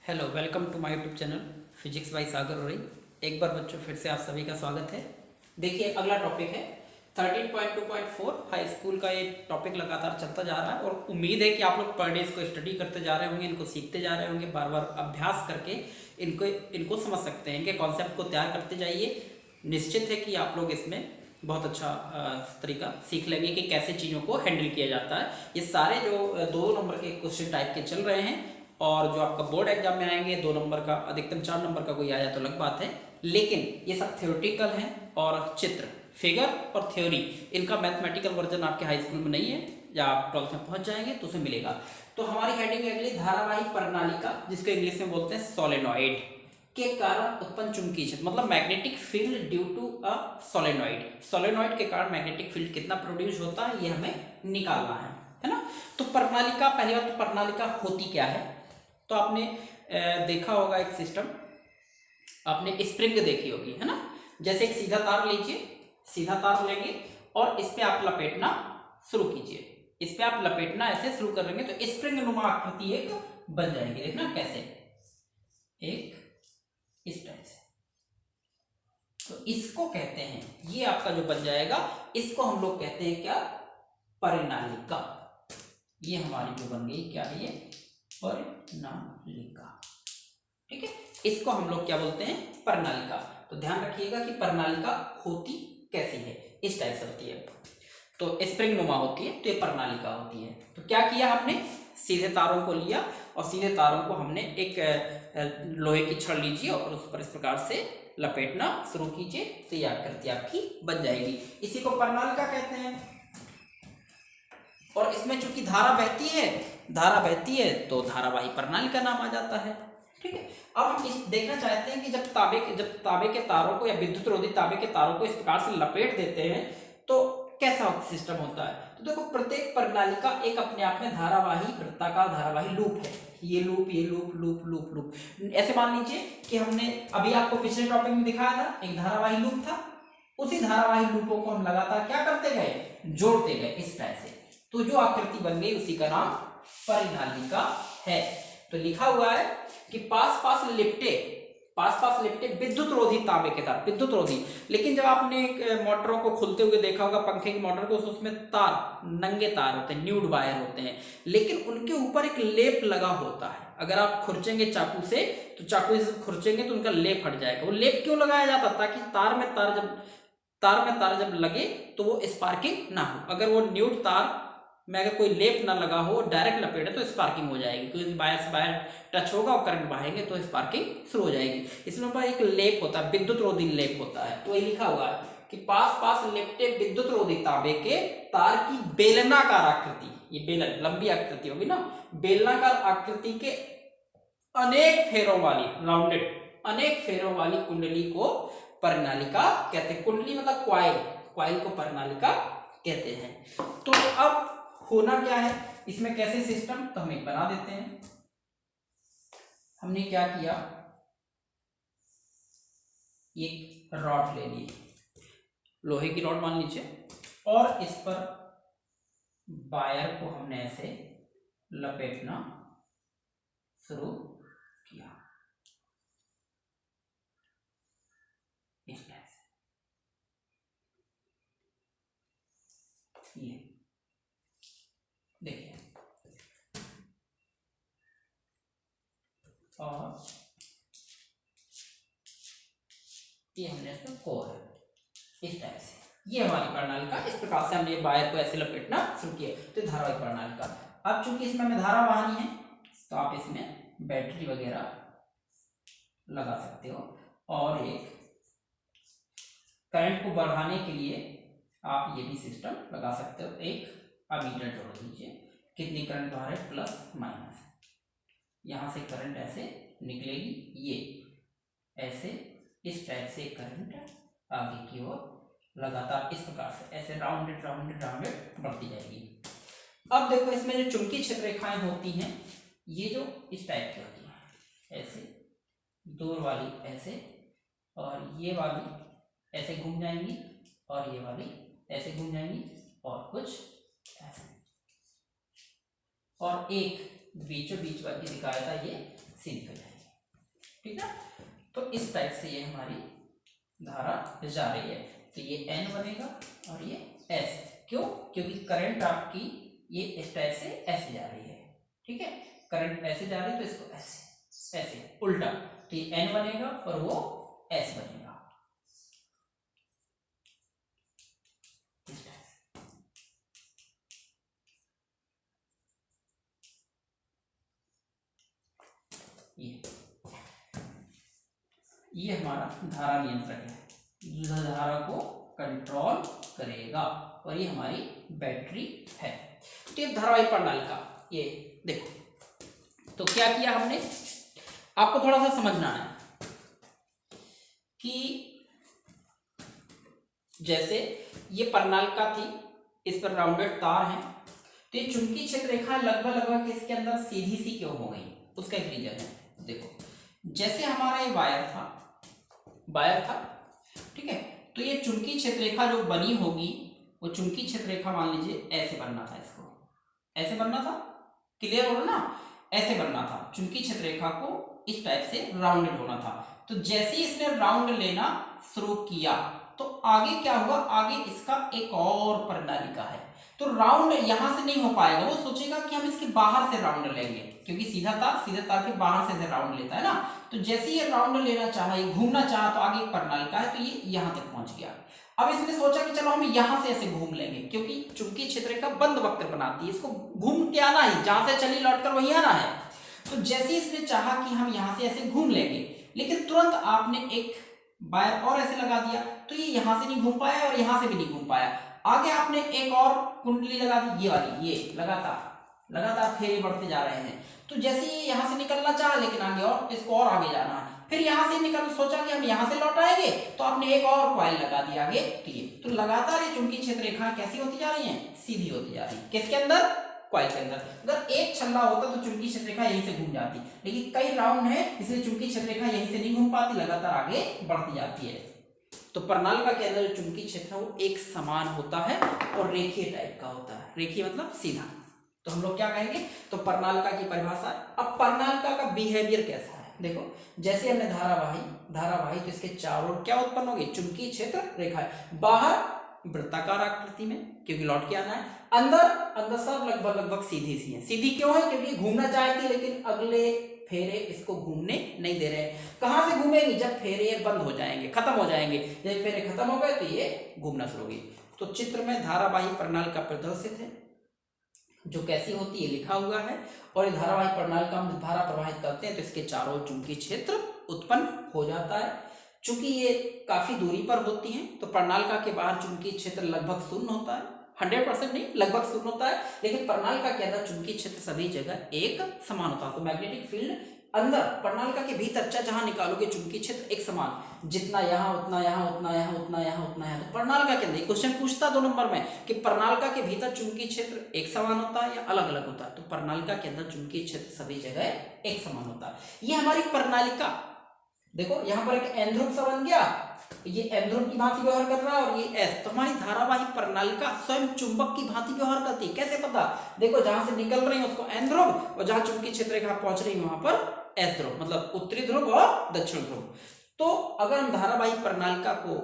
Hello, welcome to my YouTube channel physics by Sagar और एक बार बच्चों फिर से आप सभी का स्वागत है। देखिए, अगला टॉपिक है 13.2.4 हाई स्कूल का। ये टॉपिक लगातार चलता जा रहा है और उम्मीद है कि आप लोग पर डे इसको स्टडी करते जा रहे होंगे, इनको सीखते जा रहे होंगे, बार बार अभ्यास करके इनको समझ सकते हैं, इनके कॉन्सेप्ट को तैयार करते जाइए। निश्चित है कि आप लोग इसमें बहुत अच्छा तरीका सीख लेंगे कि कैसे चीज़ों को हैंडल किया जाता है। ये सारे जो 2 नंबर के क्वेश्चन टाइप के चल रहे हैं और जो आपका बोर्ड एग्जाम में आएंगे 2 नंबर का, अधिकतम 4 नंबर का कोई आया तो अलग बात है, लेकिन ये सब थ्योरेटिकल हैं और चित्र, फिगर और थ्योरी, इनका मैथमेटिकल वर्जन आपके हाई स्कूल में नहीं है, या आप 12th में पहुंच जाएंगे तो उसे मिलेगा। तो हमारी हेडिंग है अगली, धारावाही प्रणालिका, जिसको इंग्लिश में बोलते हैं सोलेनॉइड के कारण उत्पन्न चुंबकीय क्षेत्र, मतलब magnetic field due to a solenoid. Solenoid के कारण मैग्नेटिक फील्ड कितना प्रोड्यूस होता है ये हमें निकालना है ना। तो प्रणालिका, पहली बात तो प्रणालिका होती क्या है। तो आपने देखा होगा एक सिस्टम, आपने स्प्रिंग देखी होगी, है ना। जैसे एक सीधा तार लीजिए, सीधा तार लेंगे और इस पे आप लपेटना शुरू कीजिए, इस पे आप लपेटना ऐसे शुरू करेंगे तो स्प्रिंग नुमा आकृति एक बन जाएगी। देखना कैसे, एक इस टाइप से। तो इसको कहते हैं, ये आपका जो बन जाएगा इसको हम लोग कहते हैं क्या, परिनालिका। ये हमारी जो बन गई क्या है, ये प्रणालिका। ठीक है, इसको हम लोग क्या बोलते हैं, प्रणालिका। तो ध्यान रखिएगा कि प्रणालिका होती कैसी है, इस टाइप से होती है। तो स्प्रिंग नुमा होती है तो ये प्रणालिका होती है। तो क्या किया हमने, सीधे तारों को लिया और सीधे तारों को हमने एक लोहे की छड़ लीजिए और उस पर इस प्रकार से लपेटना शुरू कीजिए, तो ये आकृति आपकी बन जाएगी। इसी को प्रणालिका कहते हैं। और इसमें चूंकि धारा बहती है तो धारावाही प्रणाली का नाम आ जाता है। ठीक है, अब हम देखना चाहते हैं कि जब तांबे के तारों को या विद्युत रोधी तांबे के तारों को इस प्रकार से लपेट देते हैं तो कैसा सिस्टम होता है। तो देखो, प्रत्येक प्रणाली का एक अपने आप में धारावाही, वृत्ताकार धारावाही लूप है। ये लूप, ये लूप, लूप लूप लूप, ऐसे मान लीजिए कि हमने अभी आपको पिछले टॉपिक में दिखाया था, एक धारावाही लूप था। उसी धारावाही लूपों को हम लगातार क्या करते गए, जोड़ते गए इस टाइप से। तो जो आकृति बन गई उसी का नाम परिनालिका है। तो लिखा हुआ है कि पास पास लिपटे विद्युत रोधी तांबे के तार, विद्युत रोधी। लेकिन जब आपने मोटरों को खुलते हुए देखा होगा, पंखे की मोटर को, उसमें तार, नंगे तार होते हैं, न्यूड वायर होते हैं, लेकिन उनके ऊपर एक लेप लगा होता है। अगर आप खुरचेंगे चाकू से, तो चाकू से खुरचेंगे तो उनका लेप हट जाएगा। वो लेप क्यों लगाया जाता, ताकि तार में तार जब लगे तो वो स्पार्किंग ना हो। अगर वो न्यूड तार में अगर कोई लेप ना लगा हो, डायरेक्ट लपेटे, तो स्पार्किंग हो जाएगी, क्योंकि वायर से वायर टच होगा और करंट बहाएंगे तो स्पार्किंग शुरू हो जाएगी। इसमें ऊपर एक लेप होता है, विद्युत रोधी लेप होता है। तो ये लिखा हुआ है कि पास पास लिपटे विद्युत रोधी तांबे के तार की बेलनाकार आकृति, ये बेलन लंबी आकृति होगी ना, बेलनाकार आकृति के अनेक फेरों वाली कुंडली को परिनालिका कहते हैं। कुंडली मतलब क्वाइल को परिनालिका कहते हैं। तो अब होना क्या है इसमें, कैसे सिस्टम, तो हम एक बना देते हैं। हमने क्या किया, एक रॉड ले ली, लोहे की रॉड मान लीजिए, और इस पर वायर को हमने ऐसे लपेटना शुरू किया इस टाइप से। ये देखिए, और ये हमने इसमें कोर है इस टाइप से। ये हमारी प्रणाली का, इस प्रकार से हमने वायर को ऐसे लपेटना शुरू किया, तो धारावाही प्रणाली का। अब चूंकि इसमें हमें धारा बहानी है तो आप इसमें बैटरी वगैरह लगा सकते हो, और एक करंट को बढ़ाने के लिए आप ये भी सिस्टम लगा सकते हो। एक अमीटर जोड़ दीजिए, कितनी करंट बाहर है, प्लस माइनस। यहां से करंट ऐसे निकलेगी, ये ऐसे इस टाइप से करंट आगे की ओर लगातार इस प्रकार से ऐसे राउंडेड बढ़ती जाएगी। अब देखो, इसमें जो चुंबकीय क्षेत्र रेखाएं होती हैं, ये जो इस टाइप की होती है, ऐसे दूर वाली ऐसे, और ये वाली ऐसे घूम जाएंगी, और ये वाली ऐसे घूम जाएंगी, और कुछ ऐसे, और एक बीचों बीच वाली दिखाया था, ये सीधी हो जाएगी। ठीक है। तो इस टाइप से ये हमारी धारा जा रही है, तो ये N बनेगा और ये S। क्यों? क्योंकि करंट आपकी ये इस टाइप से ऐसे जा रही है, ठीक है, करंट ऐसे जा रही है तो इसको ऐसे ऐसे उल्टा, तो ये N बनेगा और वो S बनेगा। ये हमारा धारा नियंत्रक है, जो धारा को कंट्रोल करेगा, और ये हमारी बैटरी है। तो ये धारावाही प्रणाली का ये देखो, तो क्या किया हमने, आपको थोड़ा सा समझना है कि जैसे ये प्रणालिका थी, इस पर राउंडेड तार है, तो ये चुंबकीय क्षेत्र रेखा लगभग इसके अंदर सीधी सी क्यों हो गई, उसका एक रीजन है। देखो जैसे हमारा ये वायर था, ठीक है, तो ये चुंबकीय क्षेत्र रेखा जो बनी होगी, वो चुंबकीय क्षेत्र रेखा मान लीजिए ऐसे बनना था, इसको ऐसे बनना था, क्लियर हो ना, ऐसे बनना था, चुंबकीय क्षेत्र रेखा को इस टाइप से राउंडेड होना था। तो जैसे ही इसने राउंड लेना शुरू किया तो आगे क्या हुआ, आगे इसका एक और प्रणालिका है, तो राउंड यहां से नहीं हो पाएगा, वो सोचेगा कि हम इसके बाहर से राउंड लेंगे, क्योंकि सीधा तार के बाहर से राउंड लेता है ना। तो जैसे ये राउंड लेना चाहा, ये घूमना चाहा, तो आगे एक प्रणालिका है, तो ये यहां तक पहुंच गया। अब इसने सोचा कि चलो हम यहां से ऐसे घूम लेंगे, क्योंकि चुंबकीय क्षेत्र का बंद वक्र बनाती है, इसको घूम के आना ही, जहां से चली लौटकर वही आना है। तो जैसे ही इसने चाहा कि हम यहां से ऐसे घूम लेंगे, लेकिन तुरंत आपने एक वायर और ऐसे लगा दिया, तो ये यहां से नहीं घूम पाया और यहां से भी नहीं घूम पाया। आगे आपने एक और कुंडली लगा दी, ये वाली, ये लगातार फेरे बढ़ते जा रहे हैं। तो जैसे ये यहां से निकलना चाहा, लेकिन आगे और इसको और आगे जाना है, फिर यहां से निकल, सोचा कि हम यहां से लौट आएंगे, तो आपने एक और कॉइल लगा दिया आगे, तो लगातार ये चुंबकीय क्षेत्र रेखा कैसी होती जा रही है, सीधी होती जा रही है। किसके अंदर, कॉइल के अंदर। अगर एक छल्ला होता तो चुंबकीय क्षेत्र रेखा यहीं से घूम जाती, लेकिन कई राउंड है, इसलिए चुंबकीय क्षेत्र रेखा यहीं से नहीं घूम पाती, लगातार आगे बढ़ती जाती है। तो प्रणालिका के अंदर जो चुंबकीय क्षेत्र है वो एक समान होता है और रेखीय टाइप का होता है, रेखीय मतलब सीधा। तो हम लोग क्या कहेंगे, तो प्रणालिका की परिभाषा। अब प्रणालिका का बिहेवियर कैसा है, देखो जैसे हमने धारावाही, तो इसके चारों ओर क्या उत्पन्न होगी, चुंबकीय क्षेत्र रेखा है, बाहर वृत्ताकार आकृति में, क्योंकि लौट के आना है, अंदर सब लगभग सीधी सी है। सीधी क्यों है, क्योंकि घूमना चाहती, लेकिन अगले फेरे इसको घूमने नहीं दे रहे हैं। कहां से घूमेंगी, जब फेरे बंद हो जाएंगे, खत्म हो जाएंगे, जब फेरे खत्म हो गए तो ये घूमना शुरू होगी। तो चित्र में धारावाही प्रणालिका प्रदर्शित है, जो कैसी होती है लिखा हुआ है, और ये धारावाही प्रणालिका में धारा प्रवाहित करते हैं तो इसके चारों चुंबकीय क्षेत्र उत्पन्न हो जाता है। चूंकि ये काफी दूरी पर होती हैं, तो प्रणालिका के बाहर चुंबकीय क्षेत्र लगभग शून्य होता है, 100% नहीं, लगभग शून्य होता है, लेकिन प्रणालिका के अंदर चुंबकीय क्षेत्र सभी जगह एक समान होता है। तो मैग्नेटिक फील्ड अंदर प्रणालिका के भीतर जहां निकालोगे चुंबकीय क्षेत्र एक समान, जितना यहाँ उतना यहाँ उतना यहाँ उतना यहाँ उतना यहाँ। तो प्रणालिका के अंदर क्वेश्चन पूछता 2 नंबर में कि प्रणालिका के भीतर चुंबकीय क्षेत्र एक समान होता है या अलग अलग होता है, तो प्रणालिका के अंदर चुंबकीय क्षेत्र सभी जगह एक समान होता है। ये हमारी प्रणालिका, देखो यहाँ पर एक एन ध्रुव सा बन गया, ये एन ध्रुव की भांति व्यवहार कर रहा है, और ये एस। तो हमारी धारावाही प्रणालिका स्वयं चुंबक की भांति व्यवहार करती है। कैसे पता, देखो जहां से निकल रही है उसको एन ध्रुव, और जहां चुंबकीय क्षेत्र रेखा पहुंच रही है वहां पर एस ध्रुव, मतलब उत्तरी ध्रुव और दक्षिण ध्रुव। तो अगर हम धारावाही प्रणालिका को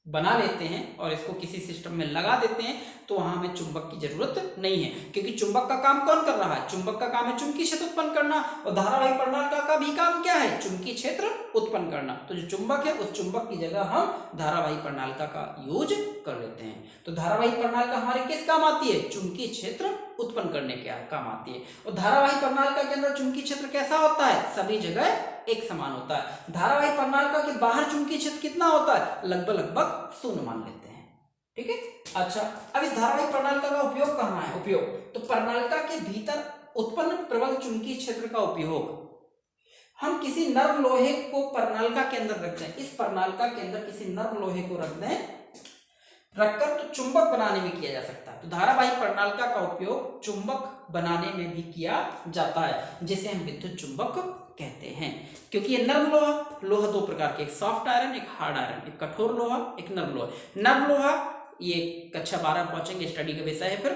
बना लेते हैं और इसको किसी सिस्टम में लगा देते हैं, तो वहां हमें चुंबक की जरूरत नहीं है, क्योंकि चुंबक का काम कौन कर रहा है, चुंबक का काम है चुंबकीय क्षेत्र उत्पन्न करना, और धारावाही प्रणालिका का भी काम क्या है, चुंबकीय क्षेत्र उत्पन्न करना। तो जो चुंबक है उस चुंबक की जगह हम धारावाही प्रणालिका का यूज कर लेते हैं। तो धारावाही प्रणालिका हमारे किस काम आती है, चुंबकीय क्षेत्र उत्पन्न करने के काम आती है। और धारावाही प्रणालिका के अंदर चुंबकीय क्षेत्र कैसा होता है, सभी जगह एक समान होता है। धारावाही प्रणालिका के बाहर चुंबकीय क्षेत्र कितना होता है, लगभग शून्य मान लेते हैं, ठीक है। अच्छा, अब इस धारावाही प्रणालिका का उपयोग कहाँ है, उपयोग तो प्रणालिका के भीतर उत्पन्न प्रबल चुंबकीय क्षेत्र का उपयोग हम किसी नर्म लोहे को प्रणालिका के अंदर रख दें, इस प्रणालिका के अंदर किसी नर्म लोहे को रखकर तो चुंबक बनाने में किया जा सकता है। तो धारावाही प्रणालिका का उपयोग चुंबक बनाने में भी किया जाता है, जिसे हम विद्युत चुंबक कहते हैं। क्योंकि ये नर्म लोहा 2 प्रकार के, एक सॉफ्ट आयरन, एक हार्ड आयरन, एक कठोर लोहा, एक नर्म लोहा। नर्म लोहा ये कक्षा 12 में पहुंचेंगे, स्टडी का विषय है फिर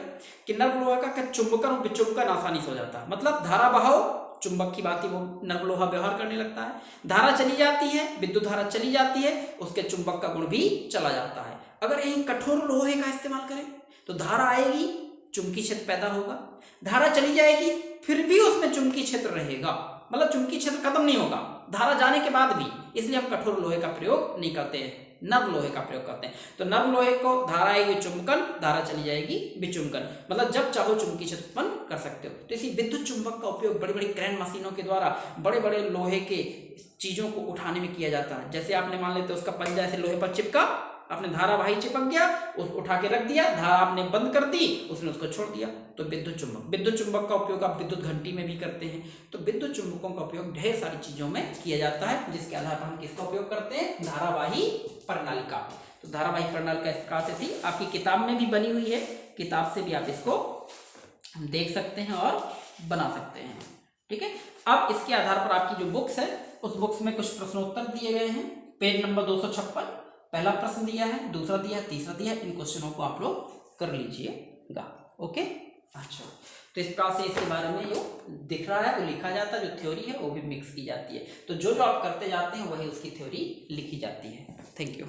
कि नर्म लोहा का चुंबकन और विचुंबकन आसानी से हो जाता है, मतलब धारा बहाव चुंबक की भांति वो नर्म लोहा व्यवहार करने लगता है। धारा चली जाती है, विद्युत धारा चली जाती है, उसके चुंबक का गुण भी चला जाता है। अगर यही कठोर लोहे का इस्तेमाल करें तो धारा आएगी, चुंबकीय क्षेत्र पैदा होगा, धारा चली जाएगी, फिर भी उसमें चुंबकीय क्षेत्र रहेगा, मतलब चुंबकीय क्षेत्र खत्म नहीं होगा धारा जाने के बाद भी। इसलिए हम कठोर लोहे का प्रयोग नहीं करते हैं, नर्म लोहे का प्रयोग करते हैं। तो नर्म लोहे को धारा आएगी चुंबकन, धारा चली जाएगी विचुंबकन, मतलब जब चाहो चुंबकीय क्षेत्र उत्पन्न कर सकते हो। तो इसी विद्युत चुंबक का उपयोग बड़ी बड़ी क्रेन मशीनों के द्वारा बड़े बड़े लोहे के चीजों को उठाने में किया जाता है। जैसे आपने मान लेते उसका पंजा ऐसे लोहे पर चिपका, आपने धारावाही चिपक गया, उसको उठा के रख दिया, धारा आपने बंद कर दी, उसने उसको छोड़ दिया, तो विद्युत चुंबक का उपयोग आप विद्युत घंटी में भी करते हैं। तो विद्युत चुंबकों का उपयोग ढेर सारी चीजों में किया जाता है, जिसके आधार पर हम किसका उपयोग करते हैं, धारावाही प्रणाली का। तो धारावाही प्रणाली का इस प्रकार से थी, आपकी किताब में भी बनी हुई है, किताब से भी आप इसको देख सकते हैं और बना सकते हैं। ठीक है, अब इसके आधार पर आपकी जो बुक्स है उस बुक्स में कुछ प्रश्नोत्तर दिए गए हैं। पेज नंबर 256 पहला प्रश्न दिया है, दूसरा दिया है, तीसरा दिया है। इन क्वेश्चनों को आप लोग कर लीजिएगा। ओके, अच्छा, तो इस प्रकार से इसके बारे में जो दिख रहा है वो लिखा जाता है, जो थ्योरी है वो भी मिक्स की जाती है। तो जो आप करते जाते हैं वही उसकी थ्योरी लिखी जाती है। Thank you.